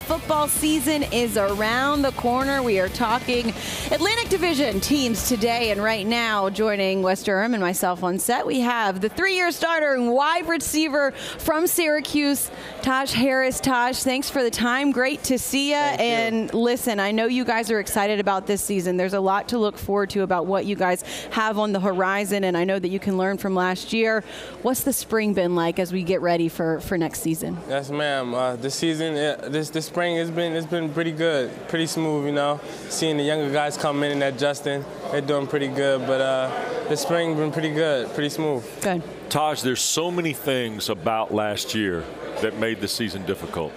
Football season is around the corner. We are talking Atlantic Division teams today, and right now, joining Wes Durham and myself on set, we have the three-year starter and wide receiver from Syracuse, Taj Harris. Taj, thanks for the time. Great to see you. And listen, I know you guys are excited about this season. There's a lot to look forward to about what you guys have on the horizon, and I know that you can learn from last year. What's the spring been like as we get ready for next season? Yes, ma'am. This season, this spring, it's been pretty good, pretty smooth, you know. Seeing the younger guys come in and adjusting, they're doing pretty good. But this spring been pretty good, pretty smooth. Good. Taj, there's so many things about last year that made the season difficult.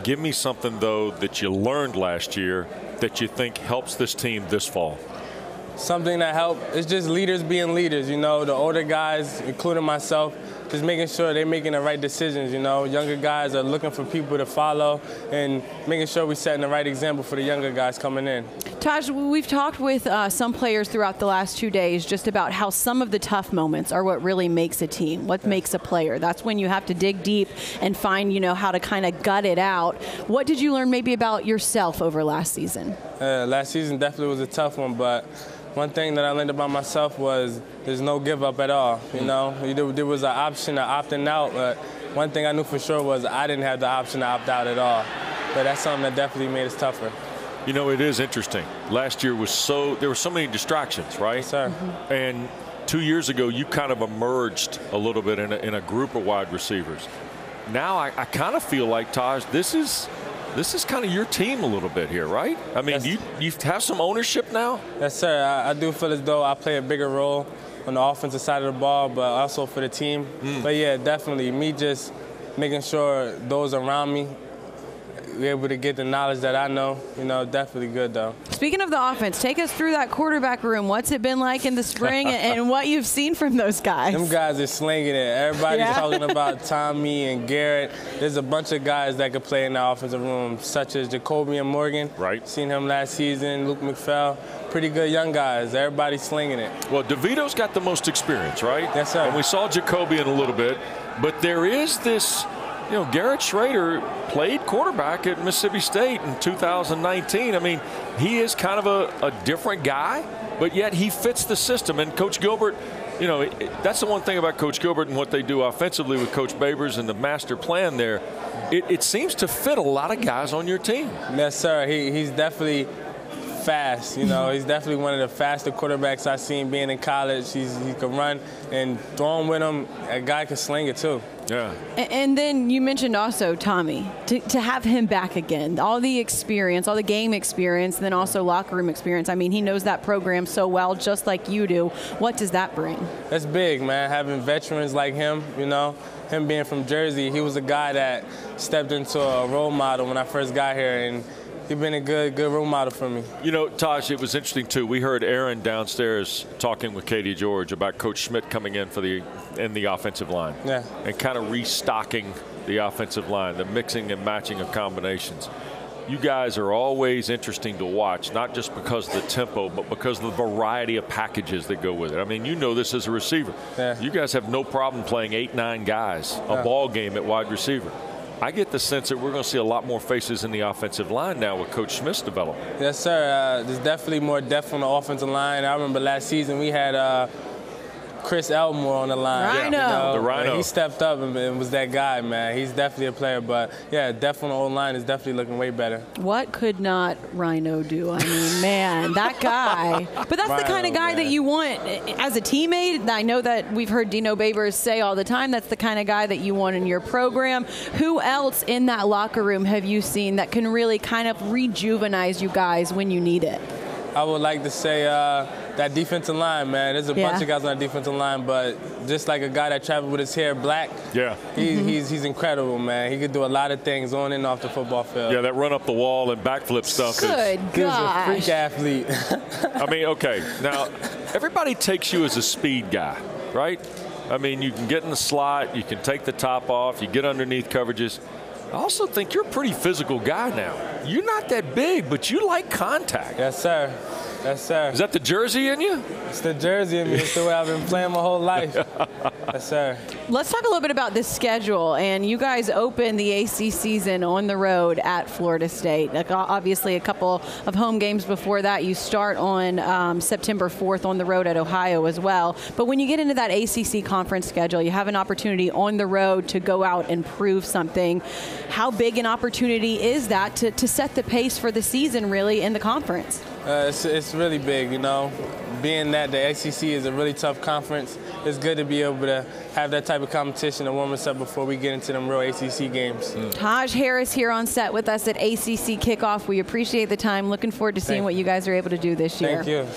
Give me something, though, that you learned last year that you think helps this team this fall. Something that helped is just leaders being leaders, you know. The older guys, including myself, just making sure they're making the right decisions, you know. Younger guys are looking for people to follow and making sure we're setting the right example for the younger guys coming in. Taj, we've talked with some players throughout the last 2 days just about how some of the tough moments are what really makes a team, what makes a player. That's when you have to dig deep and find, you know, how to kind of gut it out. What did you learn maybe about yourself over last season? Last season definitely was a tough one, but one thing that I learned about myself was there's no give up at all, you know. There was an option of opting out, but one thing I knew for sure was I didn't have the option to opt out at all. But that's something that definitely made us tougher. You know, it is interesting. Last year there were so many distractions, right? Yes, sir. And 2 years ago, you kind of emerged a little bit in a group of wide receivers. Now I kind of feel like, Taj, this is kind of your team a little bit here, right? I mean, you have some ownership now? Yes, sir. I do feel as though I play a bigger role on the offensive side of the ball, but also for the team. But, yeah, definitely, me just making sure those around me be able to get the knowledge that I know, you know, definitely good, though. Speaking of the offense, take us through that quarterback room. What's it been like in the spring and what you've seen from those guys? Them guys are slinging it. Everybody's talking about Tommy and Garrett. There's a bunch of guys that could play in the offensive room, such as Jacoby and Morgan. Right. Seen him last season, Luke McPhail. Pretty good young guys. Everybody's slinging it. Well, DeVito's got the most experience, right? Yes, sir. And we saw Jacoby in a little bit. But there is this, you know, Garrett Schrader played quarterback at Mississippi State in 2019. I mean, he is kind of a different guy, but yet he fits the system. And Coach Gilbert, you know, that's the one thing about Coach Gilbert and what they do offensively with Coach Babers and the master plan there. It seems to fit a lot of guys on your team. Yes, sir. He's definitely fast, you know. He's definitely one of the faster quarterbacks I've seen being in college. He can run, and throwing with him, a guy can sling it too. Yeah. And then you mentioned also Tommy, to have him back again, all the experience, all the game experience, and then also locker room experience. I mean, he knows that program so well, just like you do. What does that bring? That's big, man, having veterans like him, you know. Him being from Jersey, he was a guy that stepped into a role model when I first got here, and he's been a good role model for me. You know, Taj, it was interesting, too. We heard Aaron downstairs talking with Katie George about Coach Schmidt coming in for the offensive line. Yeah. And kind of restocking the offensive line, the mixing and matching of combinations. You guys are always interesting to watch, not just because of the tempo, but because of the variety of packages that go with it. I mean, you know this as a receiver. Yeah. You guys have no problem playing 8-9 guys a ball game at wide receiver. I get the sense that we're going to see a lot more faces in the offensive line now with Coach Smith's development. Yes, sir. There's definitely more depth on the offensive line. I remember last season we had Chris Elmore on the line. Rhino. You know, the Rhino. He stepped up and was that guy, man. He's definitely a player. But, yeah, depth on the O-line is definitely looking way better. What could not Rhino do? I mean, man, that guy. But that's the kind of guy that you want as a teammate. I know that we've heard Dino Babers say all the time that's the kind of guy that you want in your program. Who else in that locker room have you seen that can really kind of rejuvenize you guys when you need it? I would like to say that defensive line, man. There's a bunch of guys on that defensive line, but just like a guy that traveled with his hair black, he's incredible, man. He could do a lot of things on and off the football field. Yeah, that run up the wall and backflip stuff. Good gosh. He's a freak athlete. I mean, okay, now everybody takes you as a speed guy, right? I mean, you can get in the slot, you can take the top off, you get underneath coverages. I also think you're a pretty physical guy now. You're not that big, but you like contact. Yes, sir. Yes, sir. Is that the jersey in you? It's the jersey in me. It's the way I've been playing my whole life. Yes, sir. Let's talk a little bit about this schedule. And you guys open the ACC season on the road at Florida State. Like, obviously, a couple of home games before that. You start on September 4th on the road at Ohio as well. But when you get into that ACC conference schedule, you have an opportunity on the road to go out and prove something. How big an opportunity is that to set the pace for the season, really, in the conference? It's really big, you know. Being that the ACC is a really tough conference, it's good to be able to have that type of competition to warm us up before we get into them real ACC games. Taj Harris here on set with us at ACC Kickoff. We appreciate the time. Looking forward to seeing what you guys are able to do this year. Thank you.